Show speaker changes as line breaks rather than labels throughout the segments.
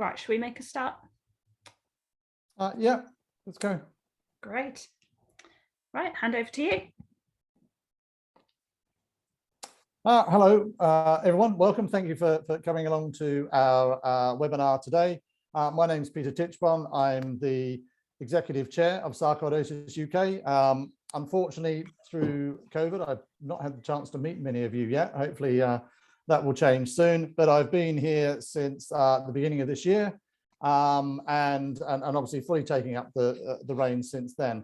Right, should we make a start?
Yeah, let's go.
Great. Right, hand over to you.
Hello, everyone. Welcome. Thank you for coming along to our webinar today. My name is Peter Tichbon. I'm the Executive Chair of SarcoidosisUK. Unfortunately, through COVID, I've not had the chance to meet many of you yet. Hopefully that will change soon. But I've been here since the beginning of this year, and obviously fully taking up the reins since then.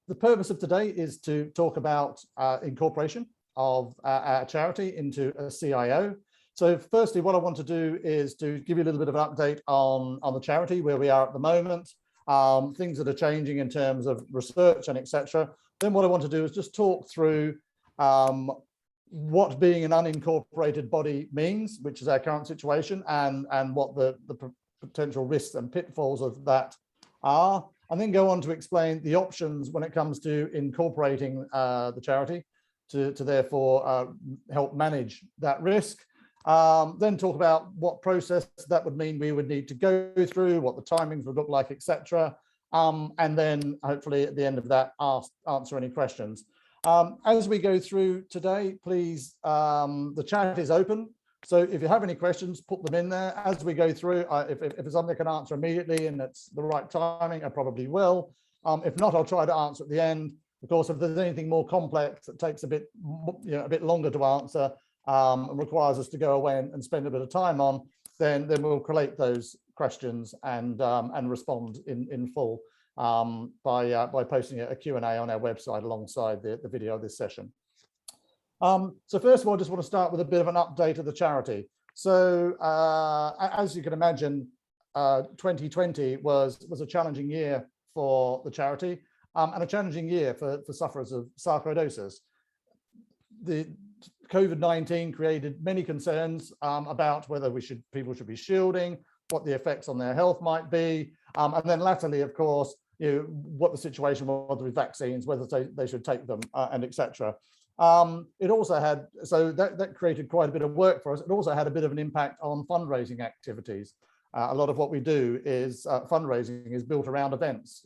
The purpose of today is to talk about incorporation of our charity into a CIO. So firstly, what I want to do is to give you a little bit of an update on the charity, where we are at the moment, things that are changing in terms of research and etc. Then what I want to do is just talk through what being an unincorporated body means, which is our current situation, and what the potential risks and pitfalls of that are, and then go on to explain the options when it comes to incorporating the charity to therefore help manage that risk. Then talk about what process that would mean we would need to go through, what the timings would look like, etc. And then hopefully at the end of that answer any questions. As we go through today, please, the chat is open. So if you have any questions, put them in there as we go through. If it's something I can answer immediately and it's the right timing, I probably will. If not, I'll try to answer at the end. Of course, if there's anything more complex that takes a bit longer to answer and requires us to go away and spend a bit of time on, then we'll collate those questions and respond in full by posting a Q&A on our website alongside the video of this session. So first of all, I just want to start with a bit of an update of the charity. So as you can imagine, 2020 was a challenging year for the charity. And a challenging year for sufferers of sarcoidosis. The COVID-19 created many concerns about whether people should be shielding, what the effects on their health might be, and then latterly, of course, what the situation was with vaccines, whether they should take them, and etc. It also had, so that created quite a bit of work for us. It also had a bit of an impact on fundraising activities. A lot of what we do is fundraising is built around events,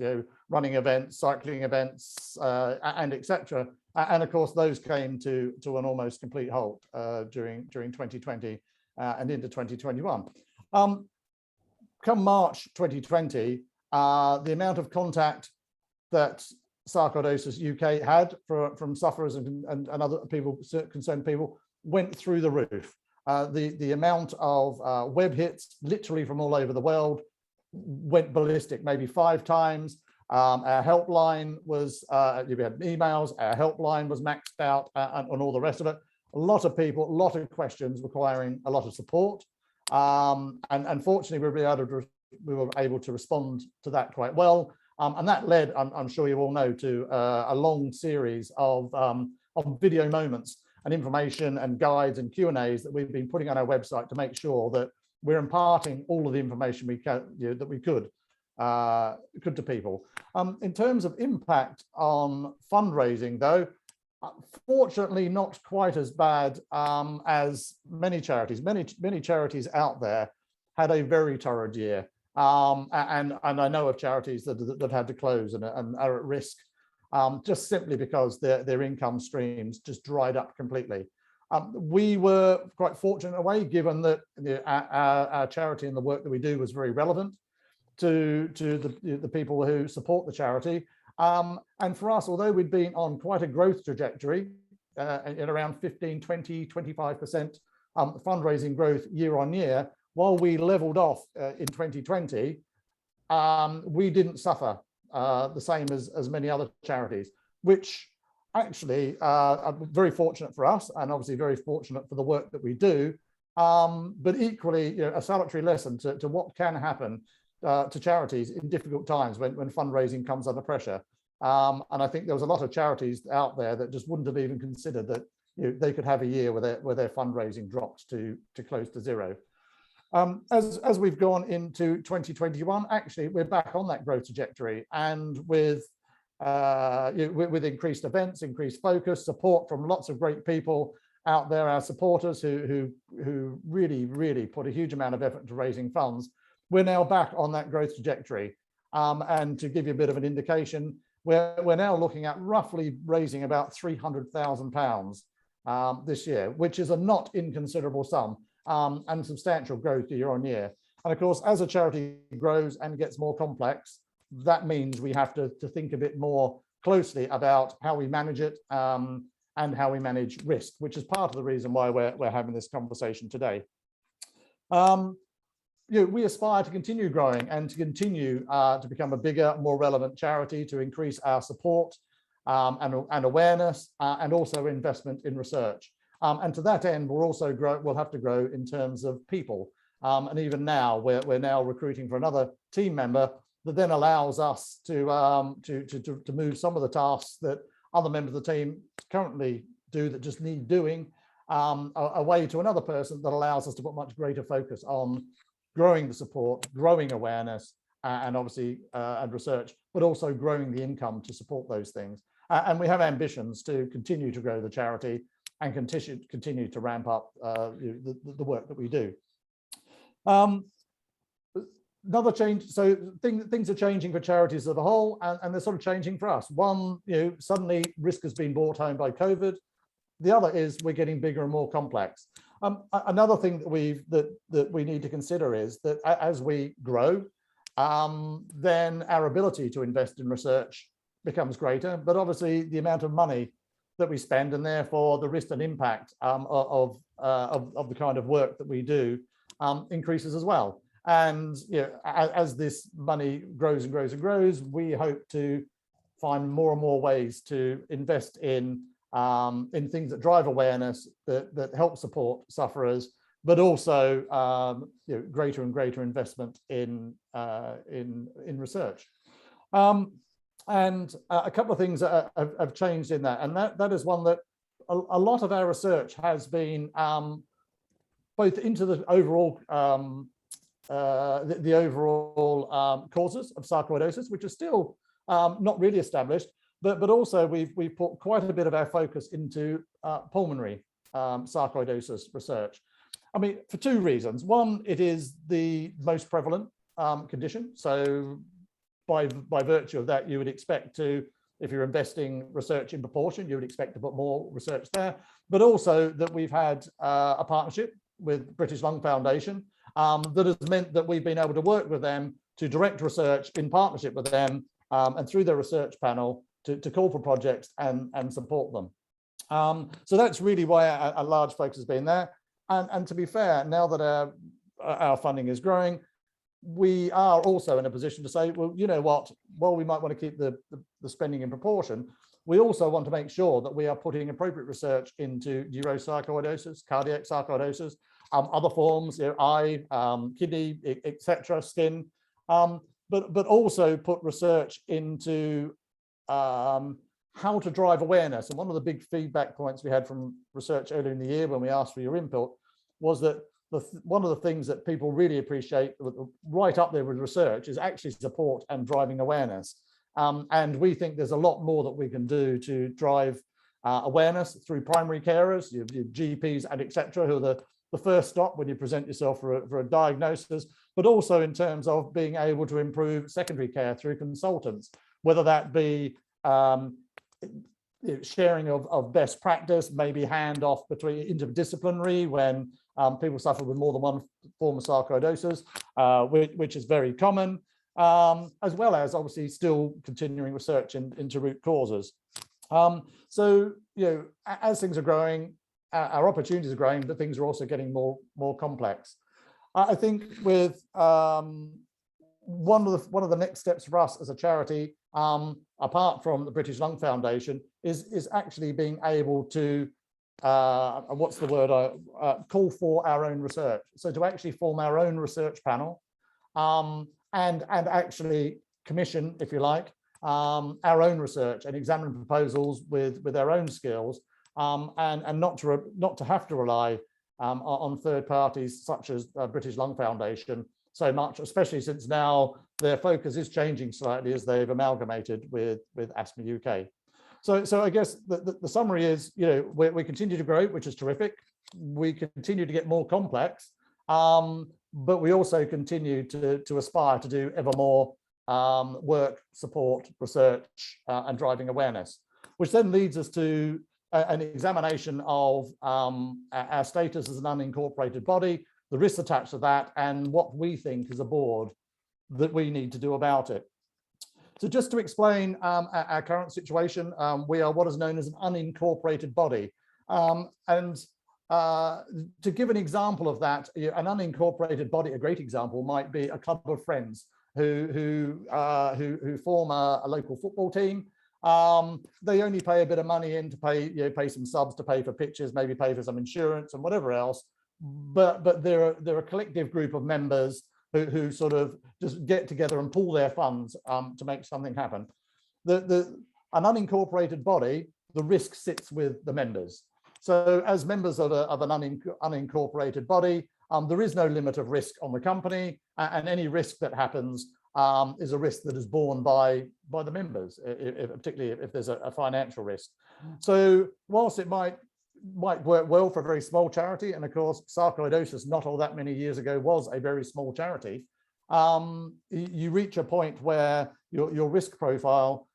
running events, cycling events, and etc. And of course, those came to an almost complete halt during 2020 and into 2021. Come March 2020, the amount of contact that SarcoidosisUK had from sufferers and other people, concerned people, went through the roof. The amount of web hits, literally from all over the world, went ballistic, maybe 5 times. Our helpline was, we had emails, our helpline was maxed out, and all the rest of it. A lot of people, a lot of questions requiring a lot of support. And fortunately, we were able to respond to that quite well. And that led, I'm sure you all know, to a long series of video moments and information and guides and Q&As that we've been putting on our website to make sure that we're imparting all of the information we can, that we could to people. In terms of impact on fundraising, though, fortunately not quite as bad as many charities. Many charities out there had a very torrid year, and I know of charities that had to close and are at risk. Just simply because their income streams just dried up completely. We were quite fortunate in a way, given that our charity and the work that we do was very relevant to the people who support the charity. And for us, although we'd been on quite a growth trajectory in around 15, 20, 25% fundraising growth year on year, while we leveled off in 2020, we didn't suffer the same as many other charities, which actually are very fortunate for us, and obviously very fortunate for the work that we do, but equally a salutary lesson to what can happen to charities in difficult times when fundraising comes under pressure. And I think there was a lot of charities out there that just wouldn't have even considered that they could have a year where their fundraising dropped to close to zero. As we've gone into 2021, actually, we're back on that growth trajectory, and with increased events, increased focus, support from lots of great people out there, our supporters who really put a huge amount of effort into raising funds. we're now back on that growth trajectory. And to give you a bit of an indication, we're now looking at roughly raising about £300,000 this year, which is a not inconsiderable sum, and substantial growth year on year. And of course, as a charity grows and gets more complex, that means we have to think a bit more closely about how we manage it, and how we manage risk, which is part of the reason why we're having this conversation today. We aspire to continue growing and to continue to become a bigger, more relevant charity, to increase our support and awareness, and also investment in research. And to that end, we'll have to grow in terms of people. And even now, we're now recruiting for another team member that then allows us to move some of the tasks that other members of the team currently do that just need doing, away to another person that allows us to put much greater focus on growing the support, growing awareness, and obviously and research, but also growing the income to support those things. And we have ambitions to continue to grow the charity and continue to ramp up the work that we do. Another change, so things are changing for charities as a whole, and they're sort of changing for us. One, suddenly risk has been brought home by COVID. The other is we're getting bigger and more complex. Another thing that we need to consider is that as we grow, then our ability to invest in research becomes greater, but obviously the amount of money that we spend, and therefore the risk and impact of the kind of work that we do increases as well. And as this money grows and grows and grows, we hope to find more and more ways to invest in things that drive awareness, that help support sufferers, but also greater and greater investment in research. And a couple of things have changed in that, and that is one that a lot of our research has been both into the overall causes of sarcoidosis, which are still not really established, but also we've put quite a bit of our focus into pulmonary sarcoidosis research. I mean, for two reasons. One, it is the most prevalent condition. So by virtue of that, you would expect to, if you're investing research in proportion, you would expect to put more research there. But also that we've had a partnership with British Lung Foundation that has meant that we've been able to work with them to direct research in partnership with them, and through their research panel to call for projects and support them. So that's really why a large focus has been there. And to be fair, now that our funding is growing, we are also in a position to say, well, you know what, while we might want to keep the spending in proportion, we also want to make sure that we are putting appropriate research into neurosarcoidosis, cardiac sarcoidosis, other forms, eye, kidney, etc., skin, but also put research into how to drive awareness. And one of the big feedback points we had from research earlier in the year when we asked for your input was that one of the things that people really appreciate right up there with research is actually support and driving awareness. And we think there's a lot more that we can do to drive awareness through primary carers, your GPs and etc., who are the first stop when you present yourself for a diagnosis, but also in terms of being able to improve secondary care through consultants, whether that be sharing of best practice, maybe handoff between interdisciplinary when people suffer with more than one form of sarcoidosis, which is very common, as well as obviously still continuing research into root causes. So, as things are growing, our opportunities are growing, but things are also getting more complex. I think with one of the next steps for us as a charity, apart from the British Lung Foundation, is actually being able to what's the word? Call for our own research. So to actually form our own research panel, and actually commission, if you like, our own research and examine proposals with our own skills, and not to have to rely on third parties such as British Lung Foundation so much, especially since now their focus is changing slightly as they've amalgamated with Asthma UK. So I guess the summary is, we continue to grow, which is terrific. We continue to get more complex, but we also continue to aspire to do ever more work, support, research, and driving awareness, which then leads us to an examination of our status as an unincorporated body, the risks attached to that, and what we think as a board that we need to do about it. So just to explain our current situation, we are what is known as an unincorporated body. And to give an example of that, an unincorporated body, a great example might be a club of friends who form a local football team. They only pay a bit of money in to pay, pay some subs, to pay for pitches, maybe pay for some insurance and whatever else. But they're a collective group of members who sort of just get together and pool their funds to make something happen. An unincorporated body, the risk sits with the members. So as members of an unincorporated body, there is no limit of risk on the company, and any risk that happens is a risk that is borne by the members, particularly if there's a financial risk. So whilst it might work well for a very small charity, and of course sarcoidosis not all that many years ago was a very small charity, you reach a point where your risk profile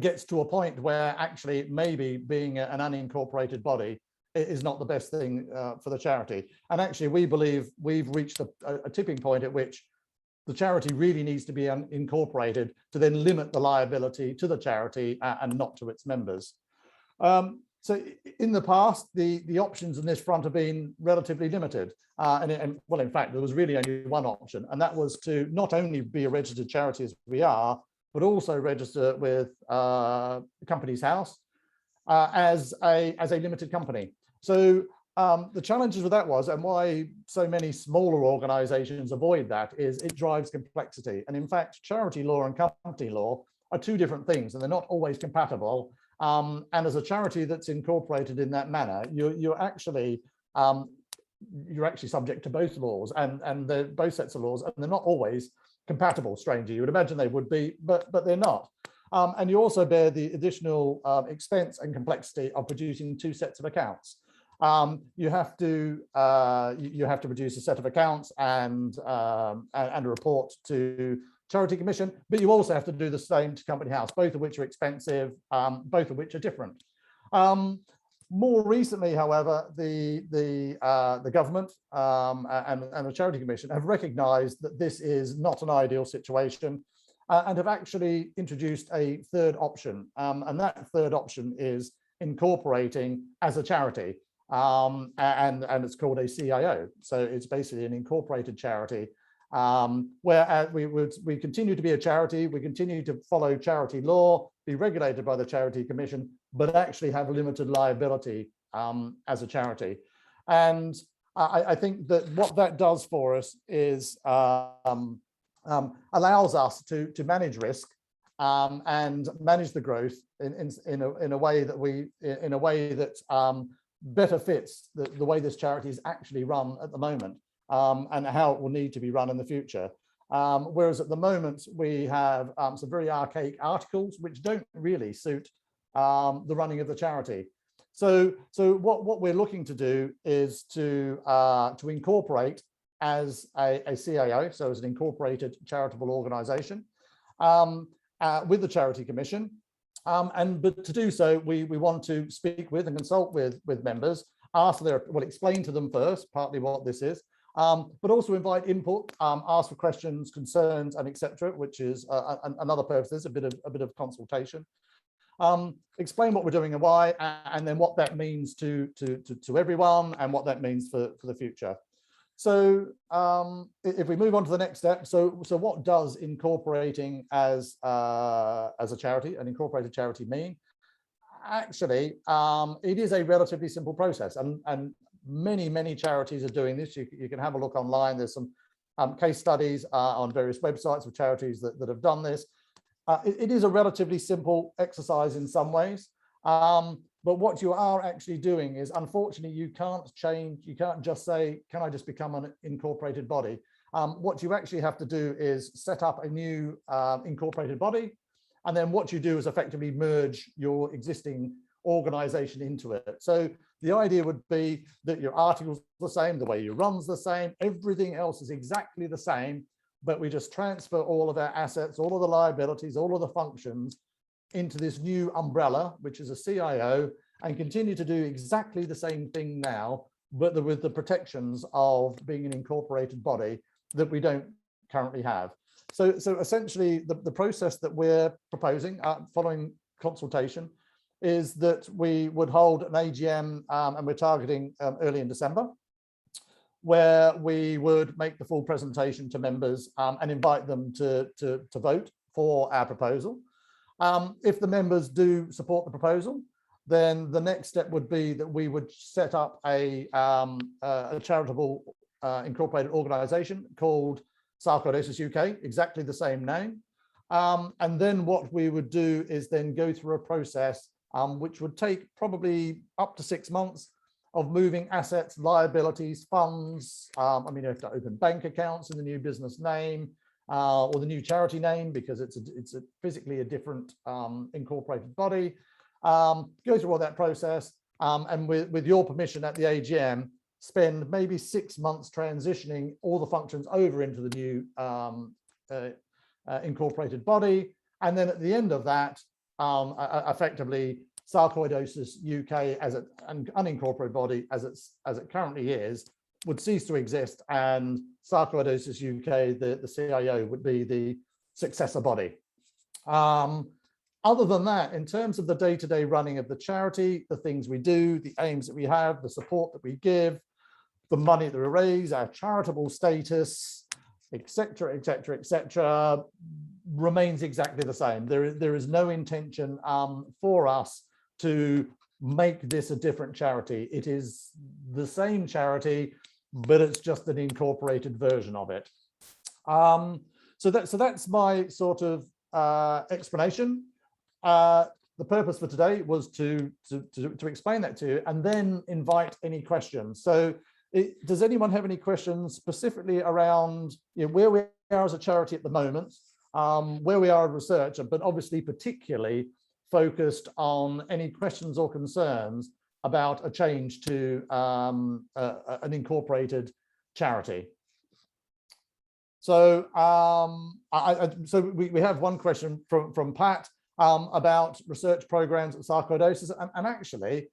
gets to a point where actually maybe being an unincorporated body is not the best thing for the charity. And actually we believe we've reached a tipping point at which the charity really needs to be incorporated to then limit the liability to the charity and not to its members. So in the past, the options on this front have been relatively limited. And well, in fact, there was really only one option, and that was to not only be a registered charity as we are, but also register with Companies House as a limited company. So the challenges with that was, and why so many smaller organizations avoid that, is it drives complexity. And in fact, charity law and company law are two different things, and they're not always compatible. And as a charity that's incorporated in that manner, you're actually subject to both laws and both sets of laws, and they're not always compatible. Strangely, you would imagine they would be, but they're not. And you also bear the additional expense and complexity of producing two sets of accounts. You have to produce a set of accounts and a report to Charity Commission, but you also have to do the same to Company House, both of which are expensive, both of which are different. More recently, however, the government and the Charity Commission have recognised that this is not an ideal situation and have actually introduced a third option. And that third option is incorporating as a charity. And it's called a CIO. So it's basically an incorporated charity where we continue to be a charity, we continue to follow charity law, be regulated by the Charity Commission, but actually have limited liability as a charity. And I think that what that does for us is allows us to manage risk and manage the growth in a way that better fits the way this charity is actually run at the moment. And how it will need to be run in the future. Whereas at the moment, we have some very archaic articles which don't really suit the running of the charity. So what we're looking to do is to incorporate as a CAO, so as an incorporated charitable organisation, with the Charity Commission. But to do so, we want to speak with and consult with members, explain to them first, partly what this is, but also invite input, ask for questions, concerns, and etc., which is another purpose. There's a bit of consultation. Explain what we're doing and why, and then what that means to everyone, and what that means for the future. So if we move on to the next step, so what does incorporating as a charity, an incorporated charity, mean? Actually, it is a relatively simple process, and many charities are doing this. You can have a look online. There's some case studies on various websites of charities that have done this. It is a relatively simple exercise in some ways, but what you are actually doing is, unfortunately, you can't just say, can I just become an incorporated body? What you actually have to do is set up a new incorporated body, and then what you do is effectively merge your existing organization into it. So the idea would be that your article's the same, the way you run's the same, everything else is exactly the same, but we just transfer all of our assets, all of the liabilities, all of the functions into this new umbrella, which is a CIO, and continue to do exactly the same thing now, but with the protections of being an incorporated body that we don't currently have. So essentially, the process that we're proposing, following consultation, is that we would hold an AGM, and we're targeting early in December, where we would make the full presentation to members and invite them to vote for our proposal. If the members do support the proposal, then the next step would be that we would set up a charitable incorporated organization called SarcoidosisUK, exactly the same name. And then what we would do is then go through a process which would take probably up to 6 months of moving assets, liabilities, funds. I mean, you have to open bank accounts in the new business name or the new charity name, because it's physically a different incorporated body. Go through all that process, and with your permission at the AGM, spend maybe 6 months transitioning all the functions over into the new incorporated body. And then at the end of that, effectively, SarcoidosisUK as an unincorporated body, as it currently is, would cease to exist, and SarcoidosisUK, the CIO, would be the successor body. Other than that, in terms of the day-to-day running of the charity, the things we do, the aims that we have, the support that we give, the money that we raise, our charitable status, etc., etc., etc., remains exactly the same. There is no intention for us to make this a different charity. It is the same charity, but it's just an incorporated version of it. So that's my sort of explanation. The purpose for today was to explain that to you and then invite any questions. So does anyone have any questions specifically around where we are as a charity at the moment, where we are in research, but obviously particularly focused on any questions or concerns about a change to an incorporated charity? So we have one question from Pat about research programs at sarcoidosis, and actually,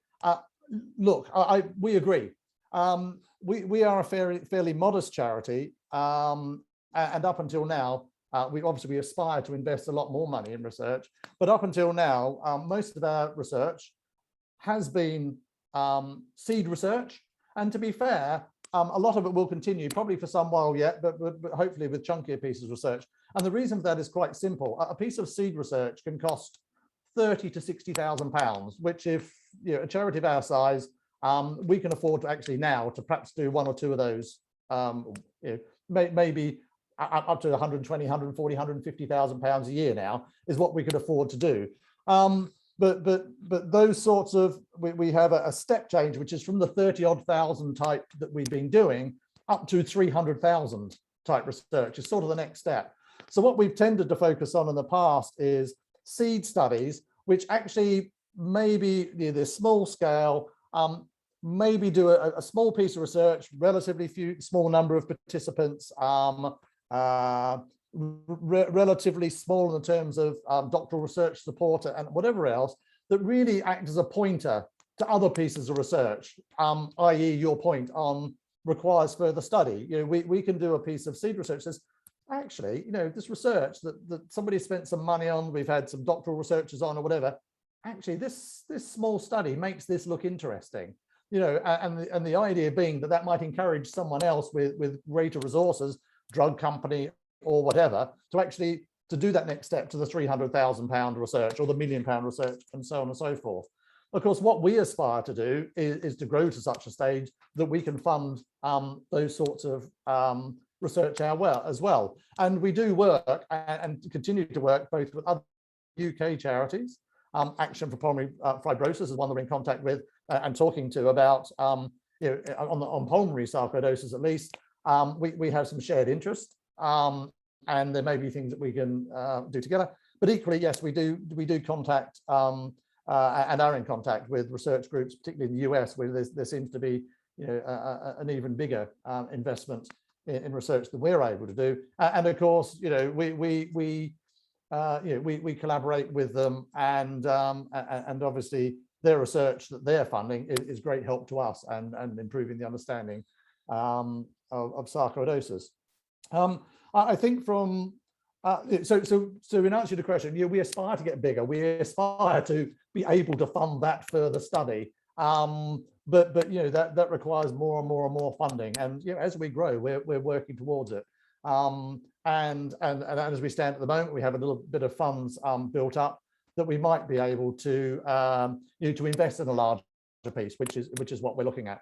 look, we agree. We are a fairly modest charity, and up until now, we aspire to invest a lot more money in research, but up until now, most of our research has been seed research, and to be fair, a lot of it will continue, probably for some while yet, but hopefully with chunkier pieces of research. And the reason for that is quite simple. A piece of seed research can cost £30,000 to £60,000, which, if a charity of our size, we can afford to actually now to perhaps do one or two of those, maybe up to 120, 140, 150,000 pounds a year now is what we could afford to do. But those sorts of, we have a step change, which is from the 30-odd thousand type that we've been doing up to 300,000 type research is sort of the next step. So what we've tended to focus on in the past is seed studies, which actually maybe they're small scale, maybe do a small piece of research, relatively small number of participants, relatively small in terms of doctoral research support and whatever else, that really act as a pointer to other pieces of research, i.e. your point on requires further study. We can do a piece of seed research that says, actually, this research that somebody spent some money on, we've had some doctoral researchers on or whatever, actually this small study makes this look interesting. And the idea being that might encourage someone else with greater resources, drug company or whatever, to do that next step to the £300,000 research or the £1 million research and so on and so forth. Of course, what we aspire to do is to grow to such a stage that we can fund those sorts of research as well. And we do work and continue to work both with other UK charities. Action for Pulmonary Fibrosis is one that we're in contact with and talking to about, on pulmonary sarcoidosis at least. We have some shared interest, and there may be things that we can do together. But equally, yes, we do contact and are in contact with research groups, particularly in the US, where there seems to be an even bigger investment in research than we're able to do. And of course, we collaborate with them, and obviously their research that they're funding is great help to us and improving the understanding of sarcoidosis. I think from so in answer to the question, we aspire to get bigger. We aspire to be able to fund that further study. But that requires more and more funding, and as we grow, we're working towards it. And as we stand at the moment, we have a little bit of funds built up that we might be able to to invest in a larger piece, which is what we're looking at.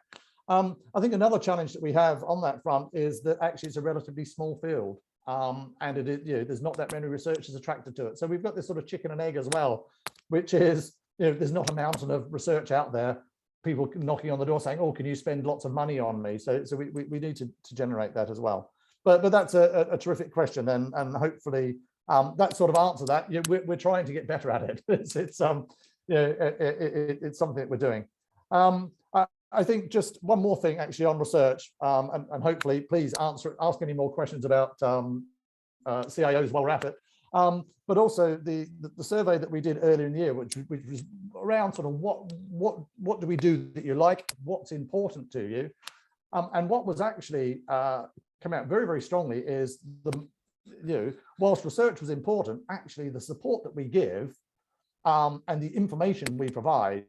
I think another challenge that we have on that front is that actually it's a relatively small field, and there's not that many researchers attracted to it. So we've got this sort of chicken and egg as well, which is there's not a mountain of research out there, people knocking on the door saying, oh, can you spend lots of money on me? So we need to generate that as well. But that's a terrific question, and hopefully that sort of answer that. We're trying to get better at it. It's something that we're doing. I think just one more thing actually on research, and hopefully please ask any more questions about CIOs while we're at it. But also the survey that we did earlier in the year, which was around sort of what do we do that you like, what's important to you, and what was actually come out very, very strongly is whilst research was important, actually the support that we give and the information we provide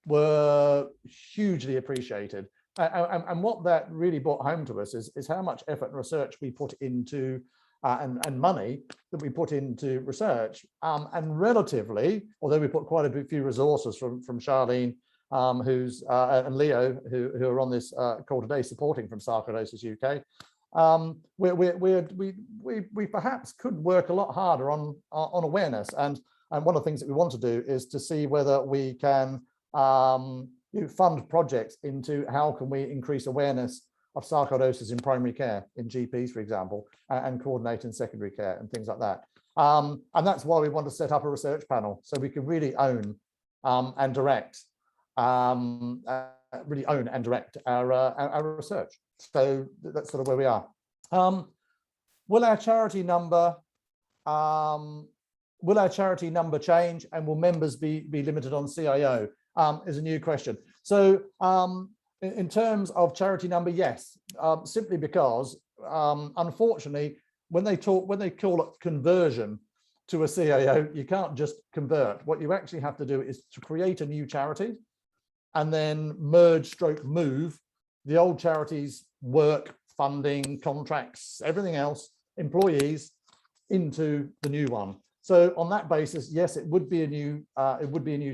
were hugely appreciated. And what that really brought home to us is how much effort and research we put into and money that we put into research, and relatively, although we put quite a few resources from Charlene, and Leo, who are on this call today supporting from SarcoidosisUK, we perhaps could work a lot harder on awareness, and one of the things that we want to do is to see whether we can fund projects into how can we increase awareness of sarcoidosis in primary care, in GPs, for example, and coordinate in secondary care and things like that. And that's why we want to set up a research panel, so we can really own and direct, our research. So that's sort of where we are. Will our charity number change, and will members be limited on CIO? Is a new question. So in terms of charity number, yes, simply because unfortunately, when they call it conversion to a CIO, you can't just convert. What you actually have to do is to create a new charity and then move the old charity's work, funding, contracts, everything else, employees, into the new one. So on that basis, yes, it would be a new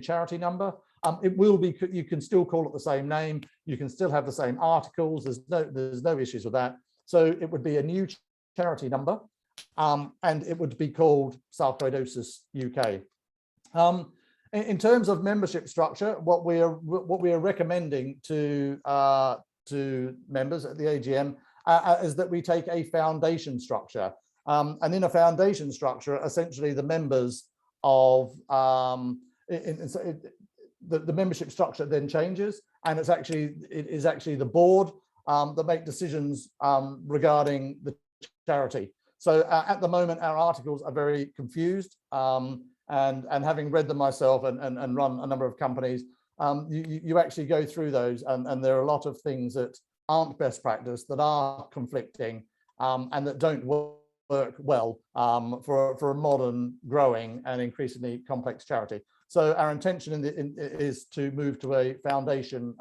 charity number. It will be. You can still call it the same name. You can still have the same articles. There's no issues with that. So it would be a new charity number, and it would be called SarcoidosisUK. In terms of membership structure, what we are recommending to members at the AGM is that we take a foundation structure, and in a foundation structure, essentially the members of the membership structure then changes, and it is actually the board that make decisions regarding the charity. So at the moment, our articles are very confused, and having read them myself and run a number of companies, you actually go through those, and there are a lot of things that aren't best practice, that are conflicting, and that don't work well for a modern, growing, and increasingly complex charity. So our intention is to move to a foundation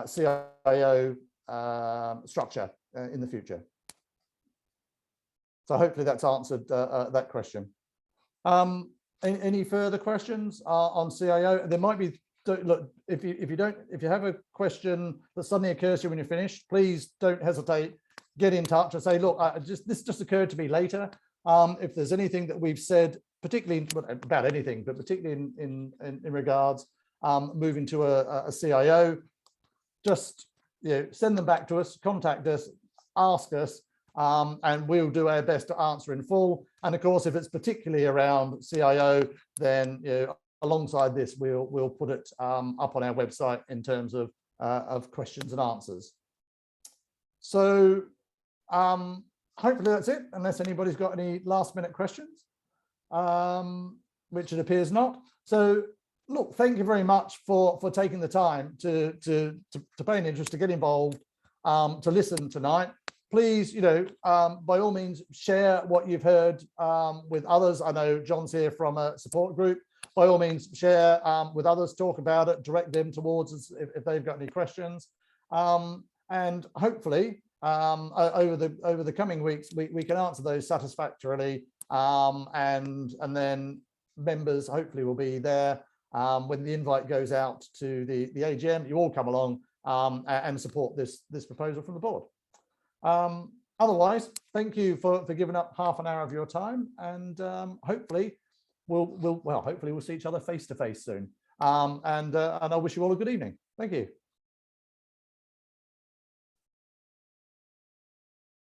CIO structure in the future. So hopefully that's answered that question. Any further questions on CIO? There might be. Look, if you have a question that suddenly occurs to you when you're finished, please don't hesitate. Get in touch and say, look, this just occurred to me later. If there's anything that we've said, particularly about anything, but particularly in regards moving to a CIO, just send them back to us, contact us, ask us, and we'll do our best to answer in full. And of course, if it's particularly around CIO, then alongside this, we'll put it up on our website in terms of questions and answers. So hopefully that's it, unless anybody's got any last minute questions, which it appears not. So look, thank you very much for taking the time to pay an interest, to get involved, to listen tonight. Please, by all means, share what you've heard with others. I know John's here from a support group. By all means, share with others, talk about it, direct them towards us if they've got any questions. And hopefully, over the coming weeks, we can answer those satisfactorily. And then members hopefully will be there when the invite goes out to the AGM. You all come along and support this proposal from the board. Otherwise, thank you for giving up half an hour of your time, and hopefully we'll see each other face to face soon. And I wish you all a good evening. Thank you.